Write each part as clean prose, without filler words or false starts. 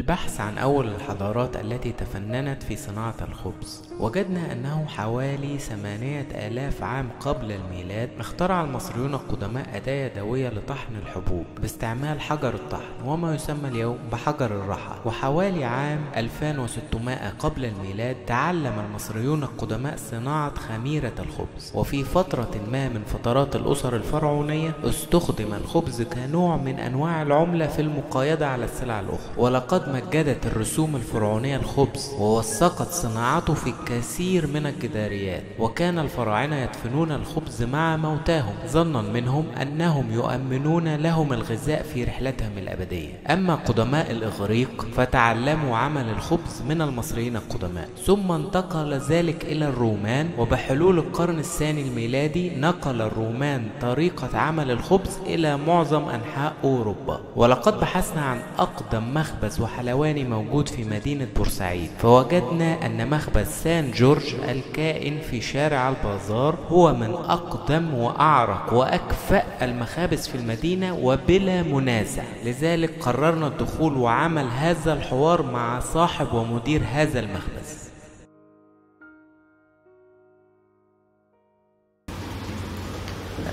بالبحث عن أول الحضارات التي تفننت في صناعة الخبز، وجدنا أنه حوالي 8000 عام قبل الميلاد اخترع المصريون القدماء أداة يدوية لطحن الحبوب باستعمال حجر الطحن وما يسمى اليوم بحجر الرحى. وحوالي عام 2600 قبل الميلاد تعلم المصريون القدماء صناعة خميرة الخبز. وفي فترة ما من فترات الأسر الفرعونية استخدم الخبز كنوع من أنواع العملة في المقايضة على السلع الأخرى. ولقد مجدت الرسوم الفرعونية الخبز ووثقت صناعته في الكثير من الجداريات. وكان الفراعنة يدفنون الخبز مع موتاهم ظنا منهم أنهم يؤمنون لهم الغذاء في رحلتهم الأبدية. أما قدماء الإغريق فتعلموا عمل الخبز من المصريين القدماء، ثم انتقل ذلك إلى الرومان. وبحلول القرن الثاني الميلادي نقل الرومان طريقة عمل الخبز إلى معظم أنحاء أوروبا. ولقد بحثنا عن أقدم مخبز وحلواني موجود في مدينة بورسعيد، فوجدنا أن مخبز سان جورج الكائن في شارع البازار هو من أقدم وأعرق وأكفأ المخابز في المدينة وبلا منازع. لذلك قررنا الدخول وعمل هذا الحوار مع صاحب ومدير هذا المخبز.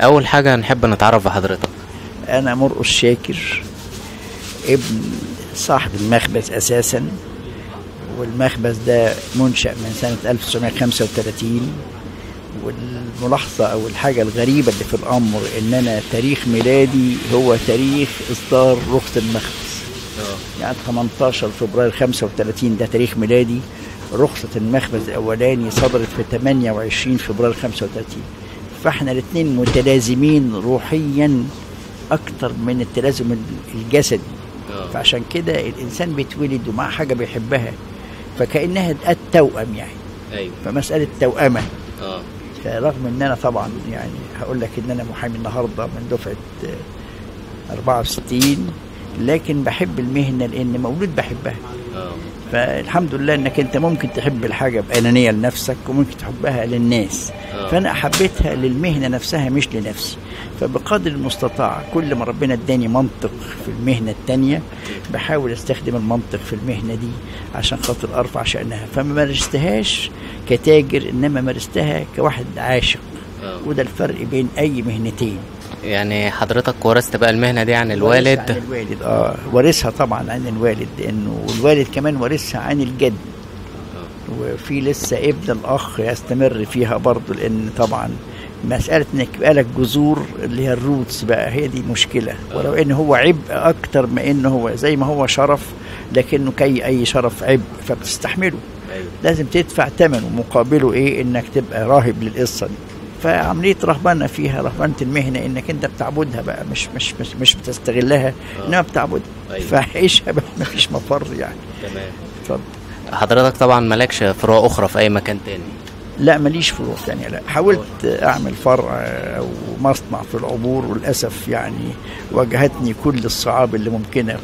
أول حاجة نحب نتعرف بحضرتك. أنا مرقس شاكر، ابن صاحب المخبز أساسا، والمخبز ده منشأ من سنة 1935. والملاحظة أو الحاجة الغريبة اللي في الأمر إن أنا تاريخ ميلادي هو تاريخ إصدار رخصة المخبز، يعني 18 فبراير 35 ده تاريخ ميلادي. رخصة المخبز الأولاني صدرت في 28 فبراير 35. فاحنا الاثنين متلازمين روحيا أكتر من التلازم الجسدي. فعشان كده الإنسان بيتولد ومع حاجة بيحبها فكأنها التوأم يعني. أيوة. فمسألة توأمة. فرغم ان انا طبعا يعني هقول لك ان انا محامي النهارده من دفعه 64، لكن بحب المهنه لان مولود بحبها. فالحمد لله انك انت ممكن تحب الحاجه بانانيه لنفسك وممكن تحبها للناس. فانا حبيتها للمهنه نفسها مش لنفسي. فبقدر المستطاع كل ما ربنا اداني منطق في المهنه التانيه بحاول استخدم المنطق في المهنه دي عشان خاطر ارفع شأنها. فما مارستهاش كتاجر انما مارستها كواحد عاشق. وده الفرق بين اي مهنتين. يعني حضرتك ورثت بقى المهنة دي عن الوالد؟ عن الوالد. ورثها طبعا عن الوالد، لانه الوالد كمان ورثها عن الجد. وفي لسه ابن الاخ يستمر فيها برضه، لان طبعا مسألة انك يبقى لك جذور اللي هي الروتس بقى هي دي مشكلة. ولو ان هو عبء اكتر ما انه هو زي ما هو شرف، لكنه كي اي شرف عبء فبتستحمله. لازم تدفع ثمنه مقابله ايه؟ انك تبقى راهب للقصة دي. فعملية رهبنة فيها رهبنة المهنة انك انت بتعبدها بقى، مش بتستغلها انما بتعبدها. فعيشها بقى مفيش مفر يعني. تمام. اتفضل. حضرتك طبعا مالكش فروع اخرى في اي مكان تاني؟ لا ماليش فروع تانية. لا حاولت اعمل فرع او مصنع في العبور، وللاسف يعني واجهتني كل الصعاب اللي ممكنة.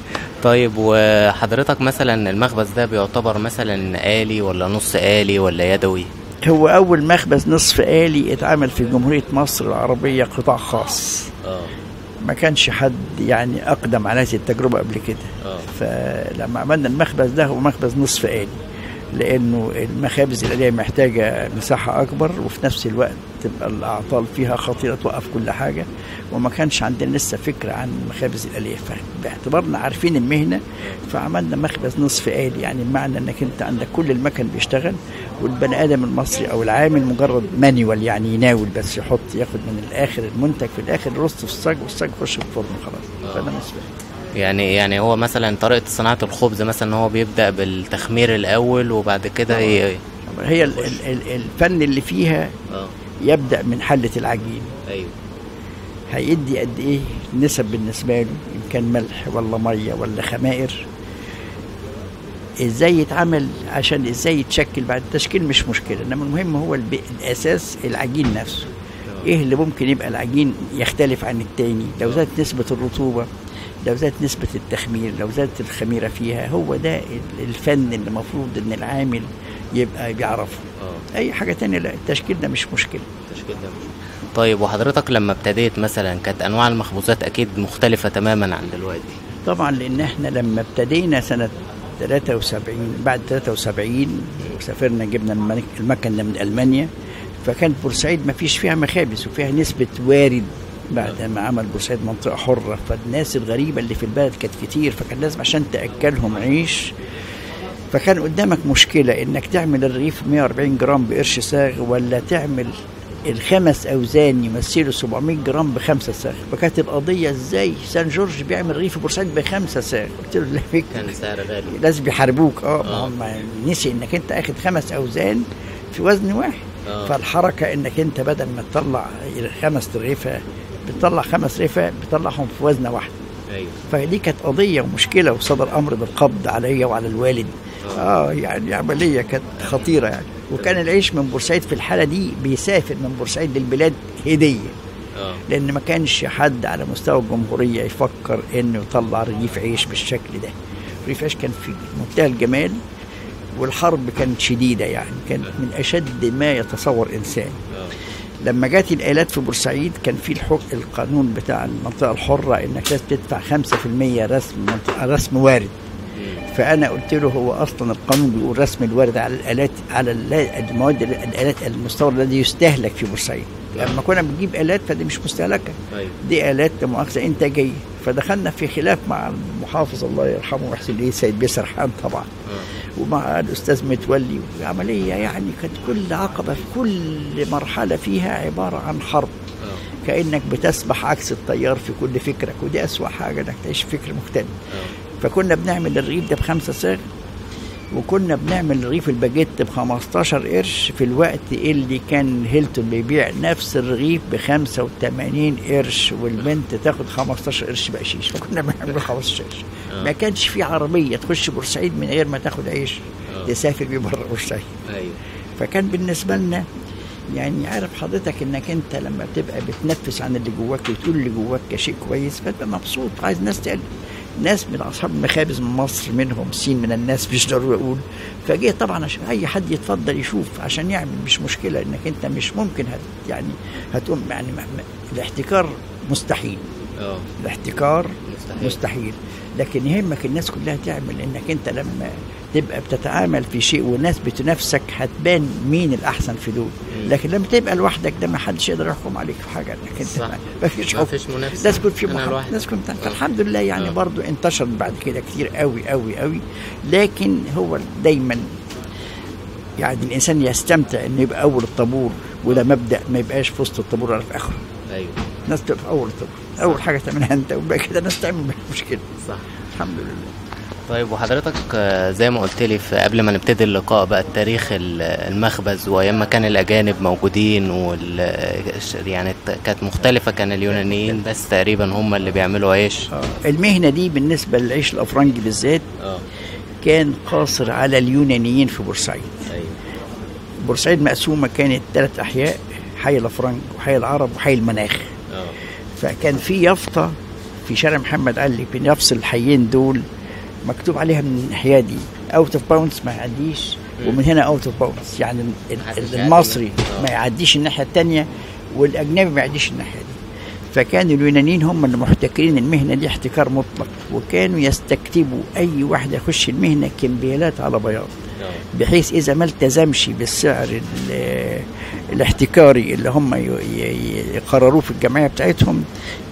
طيب وحضرتك مثلا المخبز ده بيعتبر مثلا آلي ولا نص آلي ولا يدوي؟ هو اول مخبز نصف آلي اتعمل في جمهورية مصر العربية قطاع خاص. ما كانش حد يعني اقدم على هذه التجربة قبل كده. فلما عملنا المخبز ده هو مخبز نصف آلي، لانه المخابز الآلية محتاجة مساحة اكبر وفي نفس الوقت تبقى الاعطال فيها خطيرة توقف كل حاجة. وما كانش عندنا لسه فكرة عن المخابز الآلية، فباعتبارنا عارفين المهنة فعملنا مخبز نصف آلي. يعني بمعنى انك انت عندك كل المكن بيشتغل والبني ادم المصري او العامل مجرد مانيوال، يعني يناول بس، يحط ياخد من الاخر المنتج في الاخر يرص في الصاج والصاج يخش في الفرن خلاص. فده نصف آلي. يعني هو مثلا طريقة صناعة الخبز مثلا هو بيبدأ بالتخمير الأول وبعد كده هي الفن اللي فيها يبدأ من حلة العجين. أيوه. هيدي قد ايه نسب بالنسبة له، إن كان ملح ولا مية ولا خمائر، ازاي يتعمل عشان ازاي يتشكل بعد التشكيل مش مشكلة. انما المهم هو الأساس العجين نفسه. ايه اللي ممكن يبقى العجين يختلف عن التاني؟ لو زادت نسبة الرطوبة، لو زادت نسبة التخمير، لو زادت الخميرة فيها. هو ده الفن اللي المفروض ان العامل يبقى بيعرفه. اي حاجة تانية لا، التشكيل ده مش مشكلة. طيب وحضرتك لما ابتديت مثلا كانت انواع المخبوزات اكيد مختلفة تماما عن دلوقتي؟ طبعا، لان احنا لما ابتدينا سنة بعد 73 وسافرنا جبنا المكن ده من ألمانيا. فكانت بورسعيد ما فيش فيها مخابز وفيها نسبة وارد بعد ما عمل بورسعيد منطقة حرة. فالناس الغريبة اللي في البلد كانت كتير، فكان لازم عشان تأكلهم عيش. فكان قدامك مشكلة انك تعمل الرغيف 140 جرام بقرش صاغ، ولا تعمل ال5 أوزان يمثلوا 700 جرام ب5 صاغ. فكانت القضية ازاي سان جورج بيعمل رغيف بورسعيد ب5 صاغ؟ قلت له لا، كان سعر غالي، لازم يحاربوك. ما نسي انك انت اخد 5 أوزان في وزن واحد. فالحركة انك انت بدل ما تطلع 5 رغيفة بتطلع 5 رغيفة بتطلعهم في وزنة واحدة. فدي كانت قضية ومشكلة، وصدر أمر بالقبض عليا وعلى الوالد. يعني عملية كانت خطيرة يعني. وكان العيش من بورسعيد في الحالة دي بيسافر من بورسعيد للبلاد هدية، لأن ما كانش حد على مستوى الجمهورية يفكر إنه يطلع رغيف عيش بالشكل ده. رغيف عيش كان في منتهى الجمال، والحرب كانت شديدة يعني، كانت من أشد ما يتصور إنسان. لما جات الآلات في بورسعيد كان في القانون بتاع المنطقة الحرة إنك لازم تدفع 5% رسم وارد. فأنا قلت له هو أصلا القانون بيقول رسم الوارد على الآلات، على المواد الآلات المستورد الذي يستهلك في بورسعيد. لما كنا بنجيب آلات فدي مش مستهلكة، دي آلات مؤاخذة إنتاجية. فدخلنا في خلاف مع المحافظ الله يرحمه ويحسن إليه سيد بيسرحان طبعا، ومع الأستاذ متولي. عملية يعني كانت كل عقبة في كل مرحلة فيها عبارة عن حرب، كأنك بتسبح عكس التيار في كل فكرك. ودي أسوأ حاجة إنك تعيش فكر مختلف. فكنا بنعمل الرغيف ده ب5 صاغ، وكنا بنعمل رغيف الباجيت ب15 قرش في الوقت اللي كان هيلتون بيبيع نفس الرغيف ب85 قرش، والبنت تاخد 15 قرش بقشيش. فكنا بنعمل 15 قرش. ما كانش في عربية تخش بورسعيد من غير ما تاخد عيش تسافر بيه بره بورسعيد. فكان بالنسبة لنا يعني، عارف حضرتك انك انت لما بتبقى بتنفس عن اللي جواك وتقول اللي جواك كشيء كويس فتبقى مبسوط، عايز ناس تقلب. ناس من اصحاب المخابز من مصر، منهم سين من الناس مش ضروري اقول. فجاء طبعا عشان اي حد يتفضل يشوف عشان يعمل، مش مشكله انك انت مش ممكن هتقوم يعني الاحتكار مستحيل. الاحتكار مستحيل. لكن يهمك الناس كلها تعمل، انك انت لما تبقى بتتعامل في شيء والناس بتنافسك هتبان مين الاحسن في دول. لكن لما تبقى لوحدك ده ما حدش يقدر يحكم عليك في حاجه، انك انت ما فيش منافسه، لازم يكون في محافظه، لازم يكون. الحمد لله يعني برضو انتشر بعد كده كتير قوي قوي قوي. لكن هو دايما يعني الانسان يستمتع انه يبقى اول الطابور، وده مبدا ما يبقاش في وسط الطابور ولا في اخره. الناس تبقى في اول الطابور، اول حاجه تعملها انت، وبقى كده الناس تعمل مشكله. صح، الحمد لله. طيب، وحضرتك زي ما قلت لي قبل ما نبتدي اللقاء بقى تاريخ المخبز، وايام ما كان الاجانب موجودين يعني كانت مختلفه، كان اليونانيين بس تقريبا هم اللي بيعملوا عيش. المهنه دي بالنسبه للعيش الافرنجي بالذات كان قاصر على اليونانيين في بورسعيد. بورسعيد مقسومه كانت 3 احياء، حي الافرنج وحي العرب وحي المناخ. فكان في يافطه في شارع محمد علي بنفس الحيين دول مكتوب عليها من الناحيه دي اوت اوف باوندز ما يعديش، ومن هنا اوت اوف باوندز يعني المصري ما يعديش الناحيه الثانيه، والاجنبي ما يعديش الناحيه دي. فكان اليونانيين هم اللي محتكرين المهنه دي احتكار مطلق، وكانوا يستكتبوا اي واحد يخش المهنه كمبيالات على بياض، بحيث اذا ما التزمش بالسعر الاحتكاري اللي هم يقرروه في الجمعيه بتاعتهم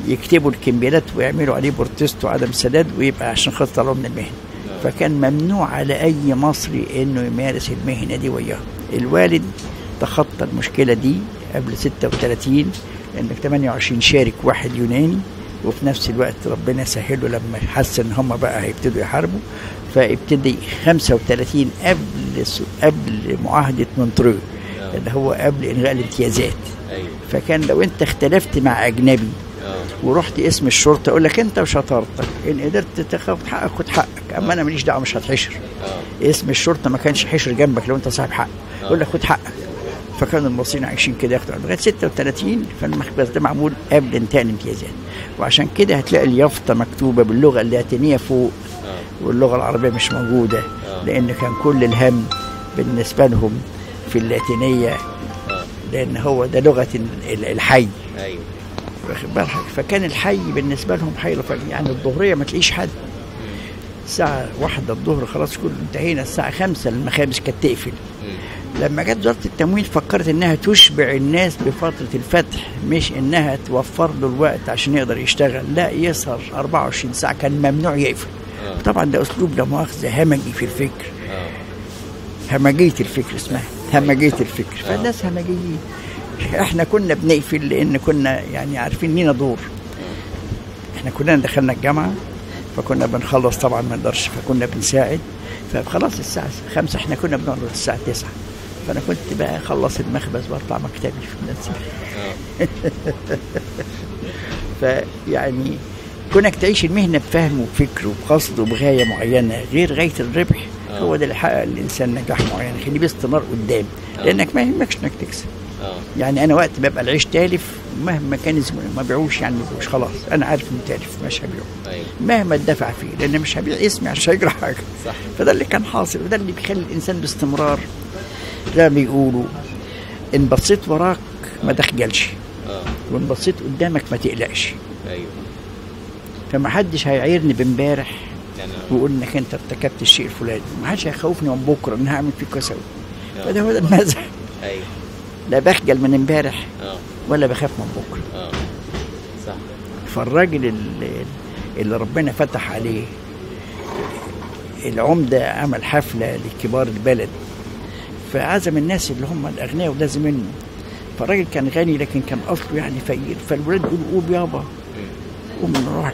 يكتبوا الكمبيالات ويعملوا عليه بروتست وعدم سداد، ويبقى عشان خاطر طلعوا من المهنه. فكان ممنوع على اي مصري انه يمارس المهنه دي وياه. الوالد تخطى المشكله دي قبل 36 لان 28 شارك واحد يوناني، وفي نفس الوقت ربنا سهله لما حس ان هم بقى هيبتدوا يحاربوا، فابتدي 35 قبل معاهده مونتريو اللي هو قبل انغاء الامتيازات. فكان لو انت اختلفت مع اجنبي ورحت اسم الشرطه يقول لك انت وشطارتك، ان قدرت تاخد حقك خد حقك، اما انا ماليش دعوه، مش هتحشر. اسم الشرطه ما كانش حشر جنبك لو انت صاحب حق، يقول لك خد حقك. فكان المصريين عايشين كده ياخدوا لغايه 36. فالمخبز ده معمول قبل انتهاء الامتيازات، وعشان كده هتلاقي اليافطه مكتوبه باللغه اللاتينيه فوق واللغه العربيه مش موجوده، لان كان كل الهم بالنسبه لهم في اللاتينيه، لان هو ده لغه الحي. فكان الحي بالنسبه لهم حي يعني الظهريه ما تلاقيش حد، الساعة 1 الظهر خلاص كله انتهينا، الساعة 5 المخابز كانت تقفل. لما جت وزارة التموين فكرت انها تشبع الناس بفترة الفتح، مش انها توفر له الوقت عشان يقدر يشتغل، لا يسهر 24 ساعة، كان ممنوع يقفل. طبعا ده اسلوب لا مؤاخذة همجي في الفكر، همجية الفكر اسمها همجية الفكر، فالناس همجيين. احنا كنا بنقفل لان كنا يعني عارفين لينا دور، احنا كلنا دخلنا الجامعة فكنا بنخلص طبعا ما نقدرش، فكنا بنساعد، فخلاص الساعة 5 احنا كنا بنقعد الساعة 9، فأنا كنت بقى أخلص المخبز وأطلع مكتبي في الناس. فيعني كونك تعيش المهنة بفهم وفكر وبقصد وبغاية معينة غير غاية الربح، هو ده اللي حقق الإنسان نجاح معين، يخليه باستمرار قدام، لأنك ما يهمكش إنك تكسب. يعني أنا وقت ببقى العيش تالف مهما كان اسمه ما بيعوش، يعني ما بيعوش خلاص، أنا عارف إنه تالف مش هبيعه مهما اتدفع فيه، لأن مش هبيع اسمي عشان يجرى حاجة. فده اللي كان حاصل، وده اللي بيخلي الإنسان باستمرار. زي ما بيقولوا إن بصيت وراك ما تخجلش، وإن بصيت قدامك ما تقلقش. فما حدش هيعيرني بامبارح ويقول إنك أنت ارتكبت الشيء الفلاني، ما حدش هيخوفني من بكرة إن هعمل فيك كويس أوي. فده هو ده المزح. لا بخجل من امبارح ولا بخاف من بكرة. صح. فالراجل اللي ربنا فتح عليه، العمدة عمل حفلة لكبار البلد، فعزم الناس اللي هم الأغنياء ولازم منه، فالراجل كان غني لكن كان أصله يعني فقير، فالولاد يقولوا قوم يابا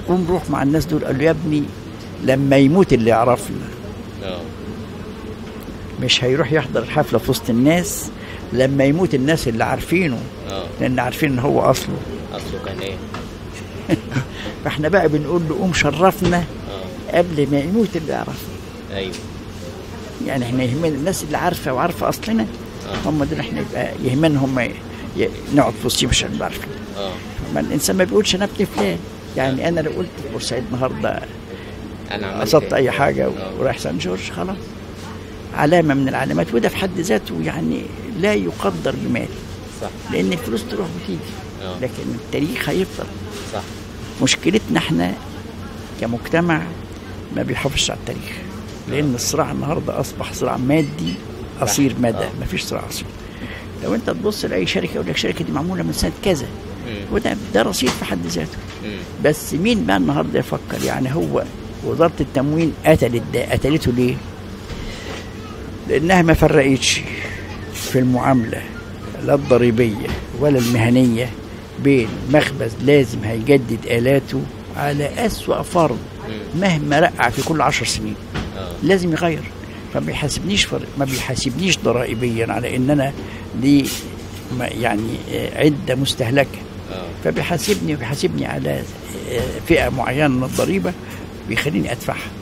قوم نروح مع الناس دول. قال له يا ابني لما يموت اللي يعرفنا مش هيروح يحضر الحفلة في وسط الناس، لما يموت الناس اللي عارفينه، لأن عارفين إن هو أصله كان إيه. فإحنا بقى بنقول له قوم شرفنا قبل ما يموت اللي يعرفنا. أيوه. يعني إحنا يهمنا الناس اللي عارفة وعارفة أصلنا، هم دول إحنا يبقى يهمنا هم نقعد في وسطهم عشان نعرف. ما الإنسان ما بيقولش أنا ابن فلان، يعني أنا لو قلت في بورسعيد النهارده أنا قصدت أي حاجة ورايح سان جورج، خلاص علامة من العلامات، وده في حد ذاته يعني لا يقدر بمال. صح. لأن الفلوس تروح وتيجي، لكن التاريخ هيفضل. صح. مشكلتنا احنا كمجتمع ما بيحافظش على التاريخ، لأن الصراع النهارده أصبح صراع مادي قصير مدى، ما فيش صراع قصير. لو أنت تبص لأي شركة يقول لك الشركة دي معمولة من سنة كذا، وده رصيد في حد ذاته. بس مين بقى النهارده يفكر؟ يعني هو وزارة التموين قتلته ليه؟ لأنها ما فرقتش في المعاملة لا الضريبية ولا المهنية بين مخبز لازم هيجدد آلاته على أسوأ فرض مهما رقع في كل 10 سنين لازم يغير. ما بيحاسبنيش ضرائبيا على إن أنا دي يعني عدة مستهلكة، فبيحاسبني على فئة معينة من الضريبة، بيخليني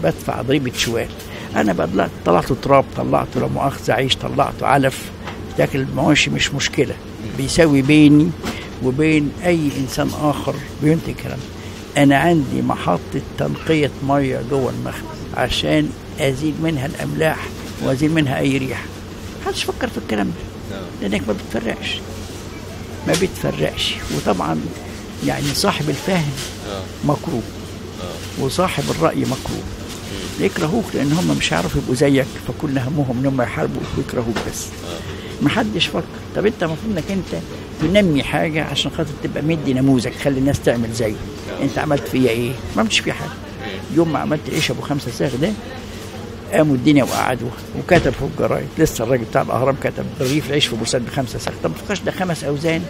بدفع ضريبة شوال. أنا بقى طلعته تراب، طلعته لا مؤاخذة عيش، طلعته علف، تاكل المواشي مش مشكلة، بيساوي بيني وبين أي إنسان آخر بينتج كلام. أنا عندي محطة تنقية مية جوه المخبز عشان أزيل منها الأملاح وأزيل منها أي ريحة. محدش فكر في الكلام ده، لأنك ما بتفرقش. وطبعا يعني صاحب الفهم مكروه وصاحب الرأي مكروه، يكرهوك لأن هم مش هيعرفوا يبقوا زيك، فكل همهم إن هم يحاربوك ويكرهوك بس. محدش فكر. طب أنت المفروض إنك أنت تنمي حاجة عشان خاطر تبقى مدي نموذج تخلي الناس تعمل زيه. أنت عملت فيا إيه؟ ما عملتش فيها حاجة. يوم ما عملت عيش أبو 5 ساغ ده قاموا الدنيا وقعدوها وكتب في الجرايد. لسه الراجل بتاع الأهرام كتب رغيف العيش في بورسعيد ب5 ساغ. طب ما تفكرش ده 5 أوزان؟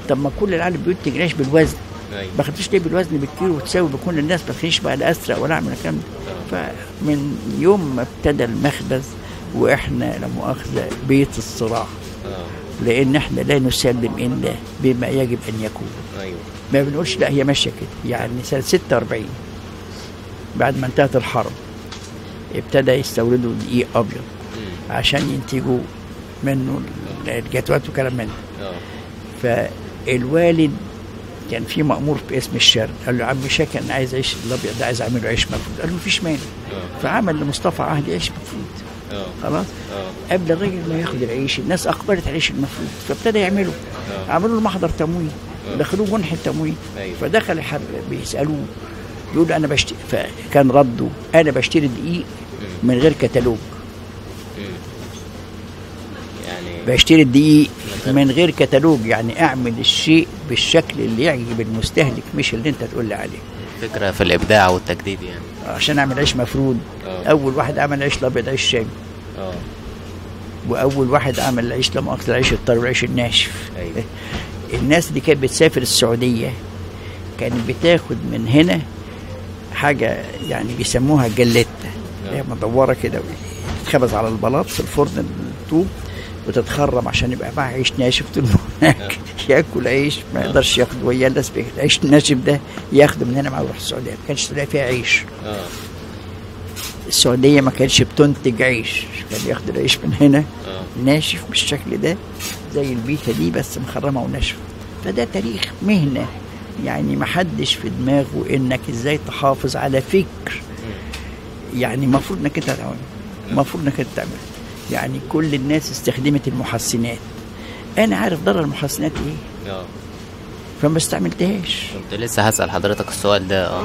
طب ما كل العالم بينتج العيش بالوزن، ما خدتش ليه بالوزن بالكيلو وتساوي بكل الناس؟ ما تخليش بقى لا أسرق ولا أعمل الكلام ده. فمن يوم ما ابتدى المخبز وإحنا لا مؤاخذة بيت الصراع، لأن إحنا لا نسلم إلا بما يجب أن يكون. ما بنقولش لا هي ماشية كده. يعني سنة 46 بعد ما انتهت الحرب ابتدى يستوردوا دقيق أبيض عشان ينتجوا منه الجاتوات وكلام منه. فالوالد كان في مأمور باسم الشرد، قال له عم شاكر انا عايز عيش الابيض ده، عايز اعمله عيش مفروض. قال له مفيش مانع. فعمل لمصطفى عهدي عيش مفروض. خلاص. قبل الراجل ما ياخد العيش الناس اقبلت على العيش المفروض، فابتدى يعملوا عملوا له محضر تموين، دخلوه جنح التموين. فدخل الحرب بيسالوه بيقول انا بشتري، فكان رده انا بشتري دقيق من غير كتالوج. يعني بشتري الدقيق من غير كتالوج، يعني اعمل الشيء بالشكل اللي يعجب المستهلك مش اللي انت تقول لي عليه. فكرة في الابداع والتجديد يعني. عشان اعمل عيش مفرود، اول واحد عمل عيش الابيض عيش شامي، واول واحد عمل العيش لما اكثر العيش الطري والعيش الناشف. أيوة. الناس اللي كانت بتسافر السعوديه كانت بتاخد من هنا حاجه يعني بيسموها جلته، هي مدوره كده تتخبز على البلاط في الفرن الطوب وتتخرم عشان يبقى معها عيش ناشف. طول ما هناك ياكل عيش ما يقدرش ياخده وياه الناس، العيش الناشف ده ياخده من هنا معاه يروح السعوديه، ما كانش تلاقي فيها عيش. السعوديه ما كانتش بتنتج عيش، كان ياخد العيش من هنا ناشف بالشكل ده زي البيته دي بس مخرمه وناشفه. فده تاريخ مهنه، يعني ما حدش في دماغه انك ازاي تحافظ على فكر، يعني المفروض انك انت تعمل، المفروض انك انت تعمل. يعني كل الناس استخدمت المحسنات، انا عارف ضرر المحسنات ايه فما استعملتهاش. كنت لسه هسأل حضرتك السؤال ده.